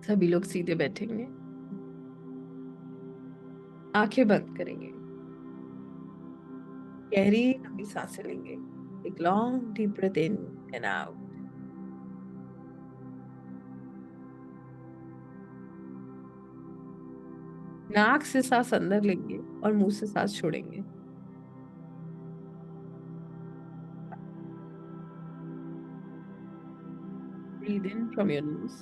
सभी लोग सीधे बैठेंगे, आंखें बंद करेंगे, गहरी लंबी सांसें लेंगे। एक long deep breath in and out. नाक से सांस अंदर लेंगे और मुंह से सांस छोड़ेंगे। Breathe in from your nose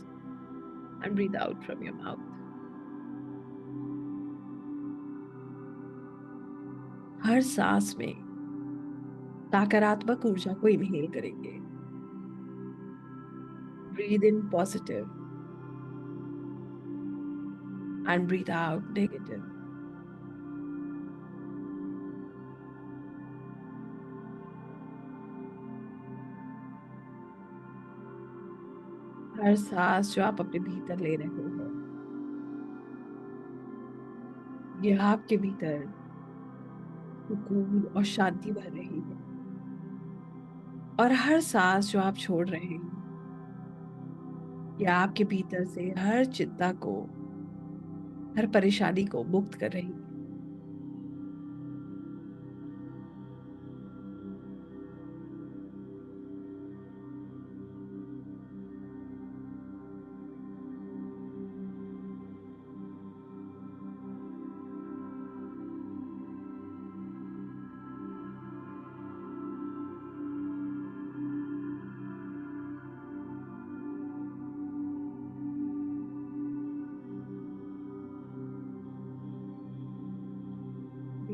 and breathe out from your mouth. हर सांस में सकारात्मक ऊर्जा को इनहेल करेंगे। Breathe in positive and breathe out negative. हर सांस जो आप अपने भीतर ले रहे हैं, ये आपके भीतर सुकून और शांति भर रही है। और हर सांस जो आप छोड़ रहे हैं, ये आपके भीतर से हर चिंता को, हर परेशानी को मुक्त कर रही है।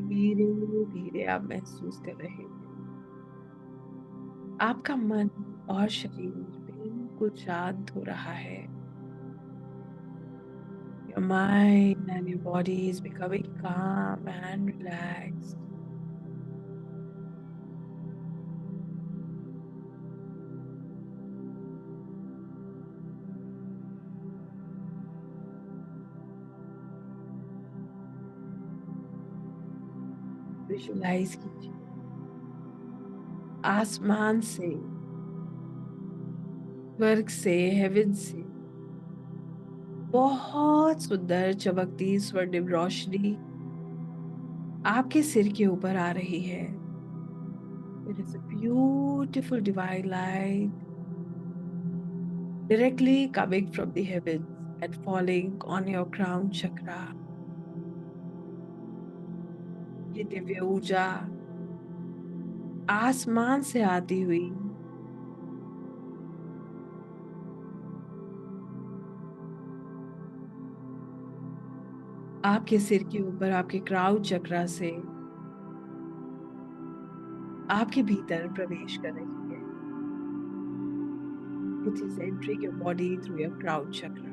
धीरे धीरे आप महसूस कर रहे हैं, आपका मन और शरीर बिल्कुल शांत हो रहा है। Your mind and your body is becoming calm and relaxed. Visualise कीजिए आसमान से, स्वर्ग से, हेवन से बहुत सुंदर चमकती स्वर्णिम रोशनी आपके सिर के ऊपर आ रही है। It is a beautiful divine light directly coming from the heavens and falling on your crown chakra. ये दिव्य ऊर्जा आसमान से आती हुई आपके सिर के ऊपर, आपके क्राउन चक्रा से आपके भीतर प्रवेश कर रही है। It is entering your body through your crown chakra.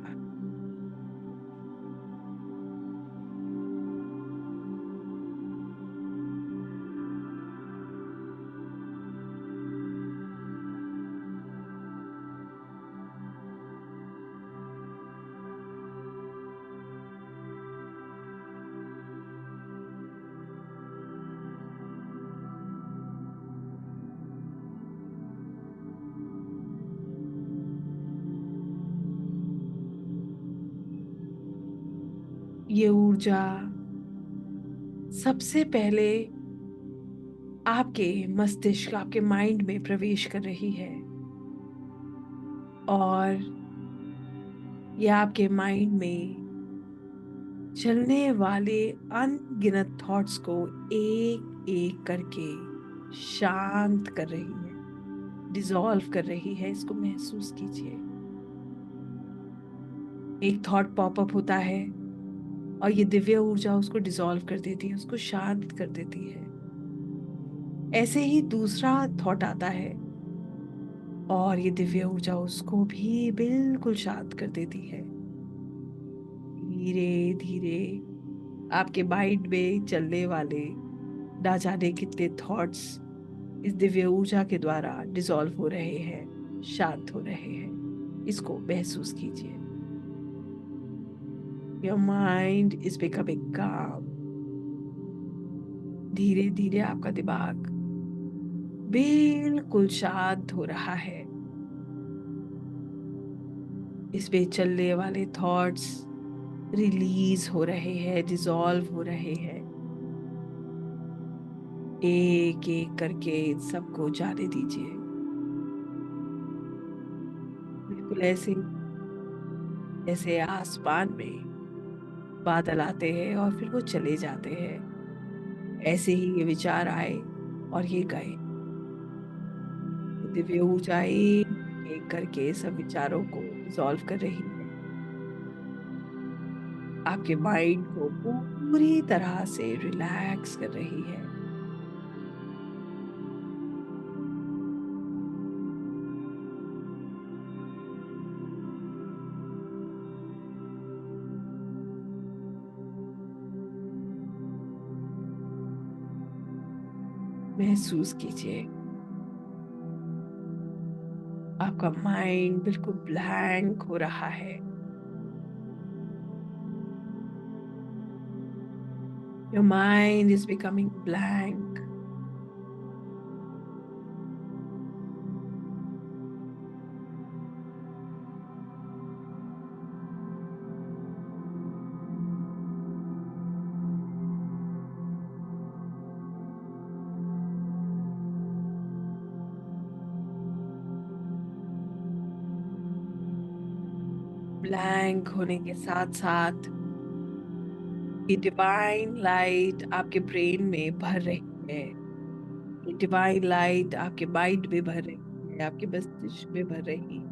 ये ऊर्जा सबसे पहले आपके मस्तिष्क, आपके माइंड में प्रवेश कर रही है और ये आपके माइंड में चलने वाले अनगिनत थॉट्स को एक एक करके शांत कर रही है, डिसॉल्व कर रही है। इसको महसूस कीजिए। एक थॉट पॉपअप होता है और ये दिव्य ऊर्जा उसको डिसॉल्व कर देती है, उसको शांत कर देती है। ऐसे ही दूसरा थॉट आता है और ये दिव्य ऊर्जा उसको भी बिल्कुल शांत कर देती है। धीरे धीरे आपके माइंड में चलने वाले ना जाने कितने थॉट्स इस दिव्य ऊर्जा के द्वारा डिसॉल्व हो रहे हैं, शांत हो रहे हैं। इसको महसूस कीजिए। योर माइंड इज बिकमिंग काम। धीरे धीरे आपका दिमाग बिल्कुल शांत हो रहा है। इस पे चलने वाले थॉट्स रिलीज हो रहे हैं, डिसॉल्व हो रहे हैं। एक एक करके सबको जाने दीजिए। बिल्कुल ऐसे जैसे आसमान में बादल आते हैं और फिर वो चले जाते हैं, ऐसे ही ये विचार आए और ये गए। दिव्य ऊर्जा एक एक करके सब विचारों को डिसॉल्व कर रही है, आपके माइंड को पूरी तरह से रिलैक्स कर रही है। महसूस कीजिए आपका माइंड बिल्कुल ब्लैंक हो रहा है। Your mind is becoming blank. Blank होने के साथ साथ ये डिवाइन लाइट आपके ब्रेन में भर रही है। ये डिवाइन लाइट आपके माइंड में भर रही है, आपके मस्तिष्क में भर रही है।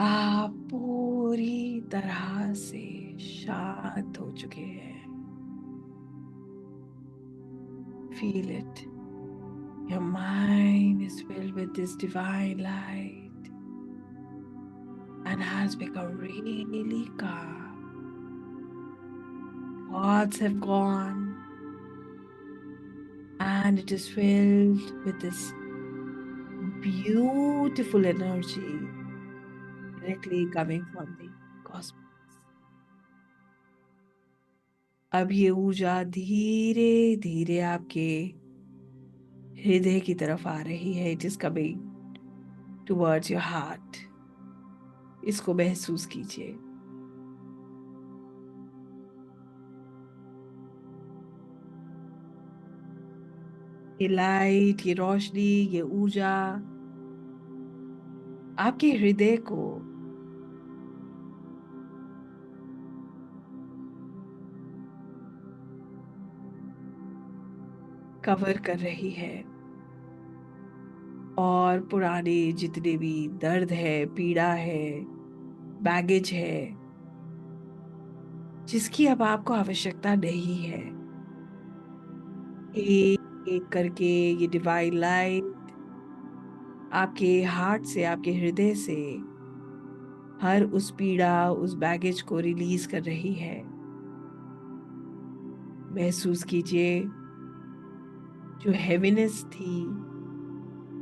आप पूरी तरह से शांत हो चुके हैं। Feel it. Your mind is filled with this divine light and has become really calm. Thoughts have gone and it is filled with this beautiful energy directly coming from the cosmos. अब ये ऊर्जा धीरे धीरे आपके हृदय की तरफ आ रही है। It is coming towards your heart. इसको महसूस कीजिए। ये लाइट, ये रोशनी, ये ऊर्जा आपके हृदय को कवर कर रही है और पुराने जितने भी दर्द है, पीड़ा है, बैगेज है, जिसकी अब आपको आवश्यकता नहीं है, एक एक करके ये डिवाइन लाइट आपके हार्ट से, आपके हृदय से हर उस पीड़ा, उस बैगेज को रिलीज कर रही है। महसूस कीजिए जो हेवीनेस थी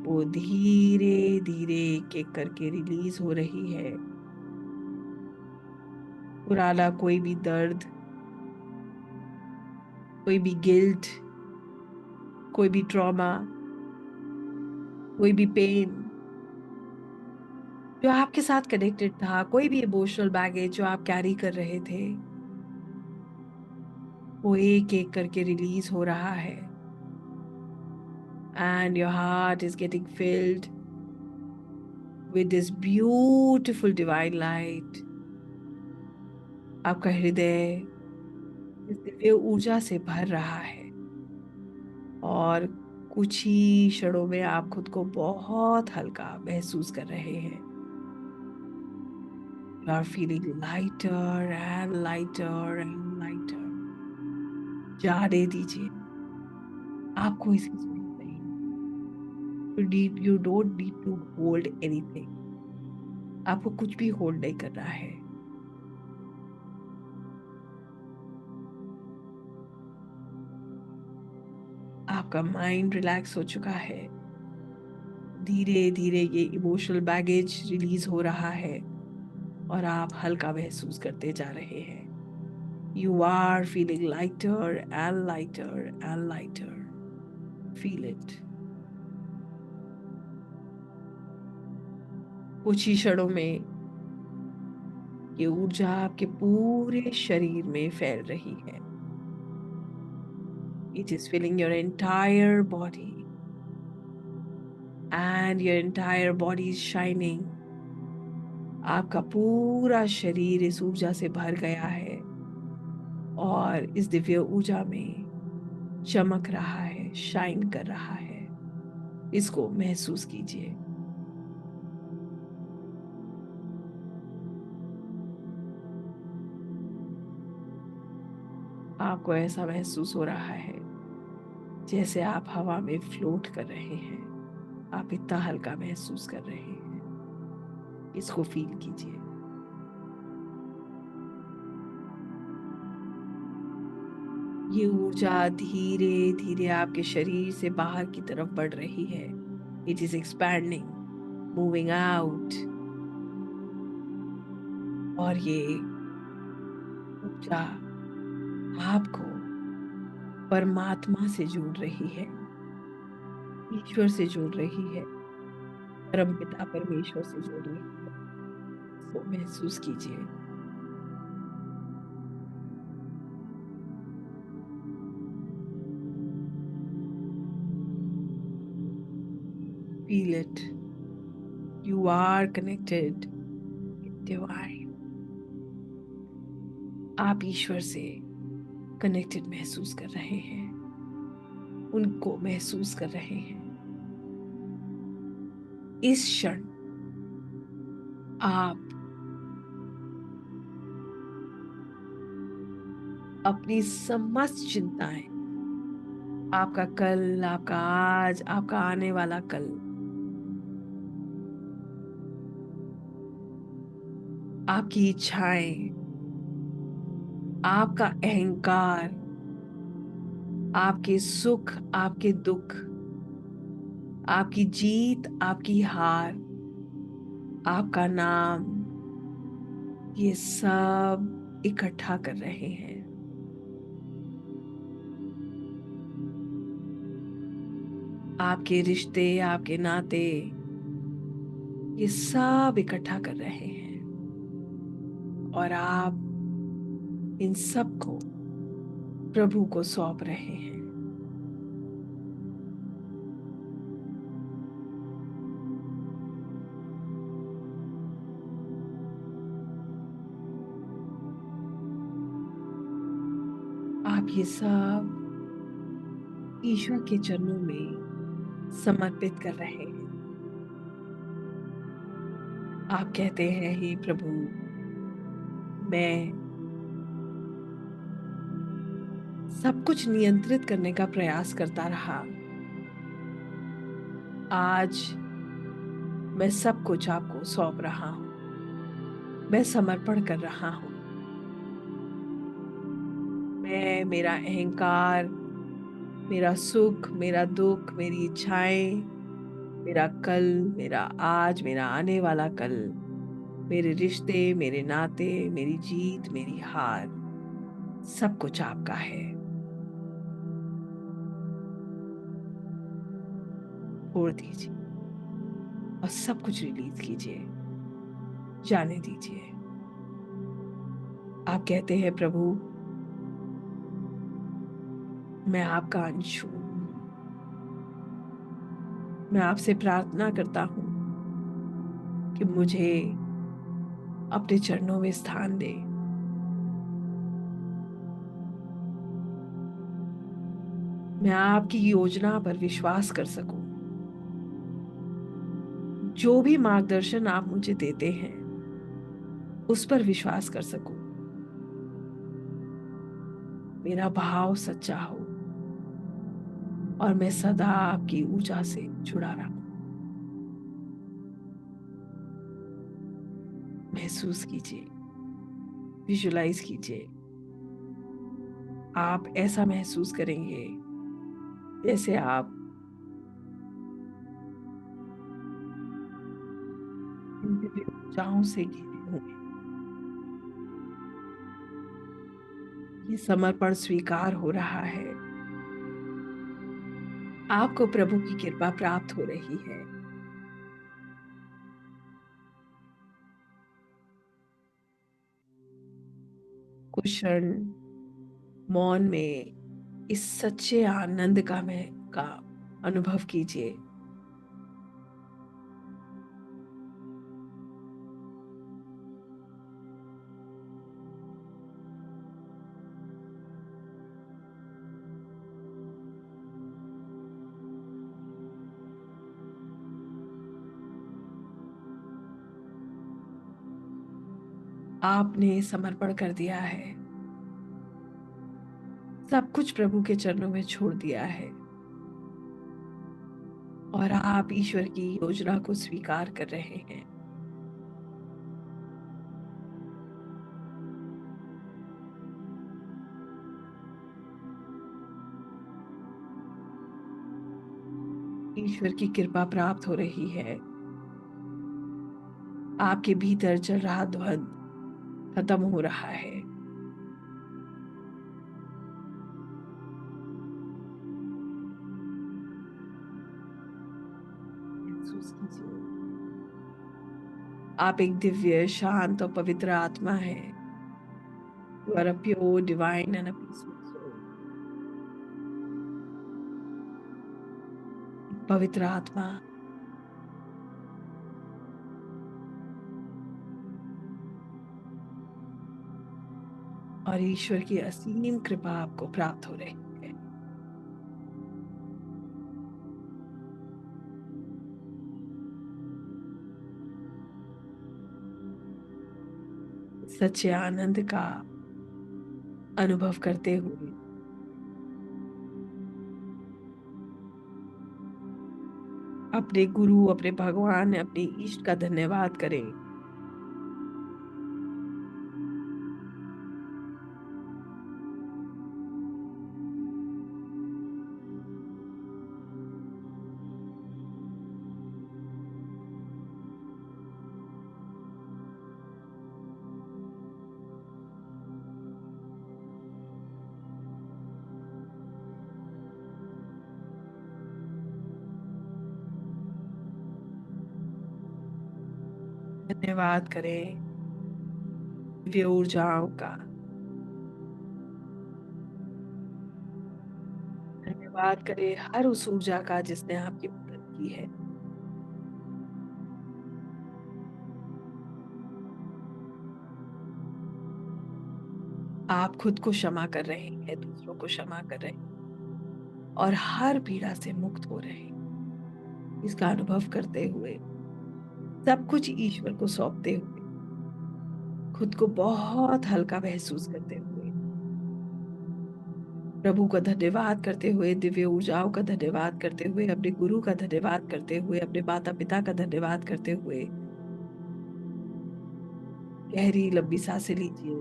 वो धीरे धीरे एक एक करके रिलीज हो रही है। पुराना कोई भी दर्द, कोई भी गिल्ट, कोई भी ट्रॉमा, कोई भी पेन जो आपके साथ कनेक्टेड था, कोई भी इमोशनल बैगेज जो आप कैरी कर रहे थे, वो एक एक करके रिलीज हो रहा है। And your heart is getting field with this beautiful divine light. आपका हृदय इस दिव्य ऊर्जा से भर रहा है और कुछ ही क्षणों में आप खुद को बहुत हल्का महसूस कर रहे हैं। You are feeling lighter and lighter and lighter. जाने दीजिए, आपको इसकी जरूरत नहीं। You don't need to hold anything. आपको कुछ भी होल्ड नहीं करना है। आपका माइंड रिलैक्स हो चुका है। धीरे धीरे ये इमोशनल बैगेज रिलीज हो रहा है और आप हल्का महसूस करते जा रहे हैं। You are feeling lighter and lighter and lighter. Feel it. कुछ ही क्षणों में ये ऊर्जा आपके पूरे शरीर में फैल रही है। It is filling your entire body and your entire body is shining. आपका पूरा शरीर इस ऊर्जा से भर गया है और इस दिव्य ऊर्जा में चमक रहा है, शाइन कर रहा है। इसको महसूस कीजिए। आपको ऐसा महसूस हो रहा है जैसे आप हवा में फ्लोट कर रहे हैं। आप इतना हल्का महसूस कर रहे हैं। इसको फील कीजिए। ये ऊर्जा धीरे धीरे आपके शरीर से बाहर की तरफ बढ़ रही है। It is expanding, moving out. और ये ऊर्जा आपको परमात्मा से जोड़ रही है, ईश्वर से जोड़ रही है, परम पिता परमेश्वर से जोड़ रही है। इसको महसूस कीजिए। Feel it. You are connected with divine. आप ईश्वर से कनेक्टेड महसूस कर रहे हैं, उनको महसूस कर रहे हैं। इस क्षण आप अपनी समस्त चिंताएं, आपका कल, आपका आज, आपका आने वाला कल, आपकी इच्छाएं, आपका अहंकार, आपके सुख, आपके दुख, आपकी जीत, आपकी हार, आपका नाम, ये सब इकट्ठा कर रहे हैं। आपके रिश्ते, आपके नाते, ये सब इकट्ठा कर रहे हैं और आप इन सब को प्रभु को सौंप रहे हैं। आप ये सब ईश्वर के चरणों में समर्पित कर रहे हैं। आप कहते हैं, हे प्रभु, मैं सब कुछ नियंत्रित करने का प्रयास करता रहा। आज मैं सब कुछ आपको सौंप रहा हूं, मैं समर्पण कर रहा हूं। मैं, मेरा अहंकार, मेरा सुख, मेरा दुख, मेरी इच्छाएं, मेरा कल, मेरा आज, मेरा आने वाला कल, मेरे रिश्ते, मेरे नाते, मेरी जीत, मेरी हार, सब कुछ आपका है। छोड़ दीजिए और सब कुछ रिलीज कीजिए, जाने दीजिए। आप कहते हैं, प्रभु, मैं आपका अंश हूं। मैं आपसे प्रार्थना करता हूं कि मुझे अपने चरणों में स्थान दे। मैं आपकी योजना पर विश्वास कर सकूं। जो भी मार्गदर्शन आप मुझे देते हैं उस पर विश्वास कर सकूं। मेरा भाव सच्चा हो और मैं सदा आपकी ऊर्जा से जुड़ा रहूं। महसूस कीजिए, विजुलाइज कीजिए। आप ऐसा महसूस करेंगे जैसे आप इन दिव्य ऊर्जाओं से घिरे होंगे। ये समर्पण स्वीकार हो रहा है। आपको प्रभु की कृपा प्राप्त हो रही है। कुछ क्षण मौन में इस सच्चे आनंद का अनुभव कीजिए। आपने समर्पण कर दिया है, सब कुछ प्रभु के चरणों में छोड़ दिया है और आप ईश्वर की योजना को स्वीकार कर रहे हैं। ईश्वर की कृपा प्राप्त हो रही है। आपके भीतर चल रहा द्वंद खत्म हो रहा है। महसूस कीजिए, आप एक दिव्य, शांत और पवित्र आत्मा है। You are a pure, divine and a peaceful soul. पवित्र आत्मा और ईश्वर की असीम कृपा आपको प्राप्त हो रही है। सच्चे आनंद का अनुभव करते हुए अपने गुरु, अपने भगवान, अपने इष्ट का धन्यवाद करें। धन्यवाद करें दिव्य ऊर्जाओं का। धन्यवाद करें हर उस ऊर्जा का जिसने आपकी मदद की है। आप खुद को क्षमा कर रहे हैं, दूसरों को क्षमा कर रहे हैं और हर पीड़ा से मुक्त हो रहे हैं। इसका अनुभव करते हुए, सब कुछ ईश्वर को सौंपते हुए, खुद को बहुत हल्का महसूस करते हुए, प्रभु का धन्यवाद करते हुए, दिव्य ऊर्जाओं का धन्यवाद करते हुए, अपने गुरु का धन्यवाद करते हुए, अपने माता पिता का धन्यवाद करते हुए, गहरी लंबी सांसें लीजिए।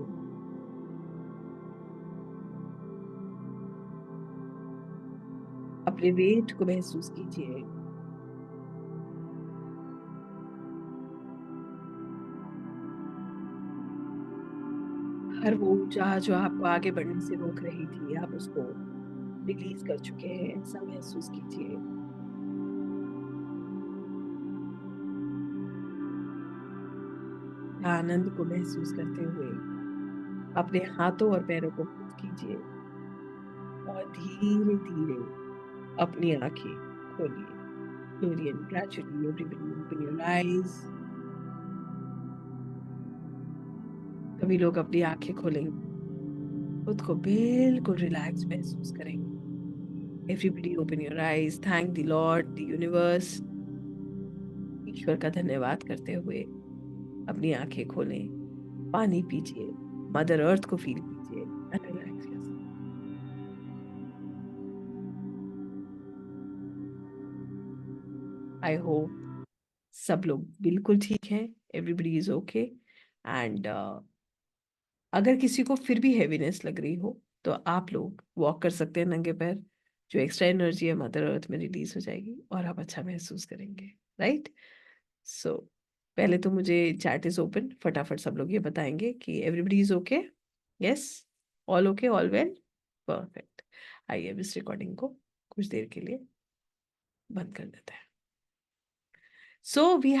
अपने वेट को महसूस कीजिए। हर वो ऊर्जा जो आपको आगे बढ़ने से रोक रही थी, आप उसको रिलीज कर चुके हैं, ऐसा महसूस कीजिए। आनंद को महसूस करते हुए अपने हाथों और पैरों को मुक्त कीजिए और धीरे धीरे अपनी आंखें खोलिए। Slowly and gradually, everybody open your eyes. सभी लोग अपनी आंखें खोलेंगे, खुद को बिल्कुल रिलैक्स महसूस करेंगे। Everybody open your eyes. Thank the Lord, the universe. ईश्वर का धन्यवाद करते हुए अपनी आंखें खोलें, पानी पीजिए, मदर अर्थ को फील कीजिए and relax yourself. I hope सब लोग बिल्कुल ठीक है, एवरीबडी इज ओके। एंड अगर किसी को फिर भी हैवीनेस लग रही हो तो आप लोग वॉक कर सकते हैं नंगे पैर। जो एक्स्ट्रा एनर्जी है मदर अर्थ में रिलीज हो जाएगी और आप अच्छा महसूस करेंगे, राइट? सो पहले तो मुझे चैट इज ओपन, फटाफट सब लोग ये बताएंगे कि everybody is okay, yes, all okay, all well, perfect. आइए अब इस रिकॉर्डिंग को कुछ देर के लिए बंद कर देते हैं। So we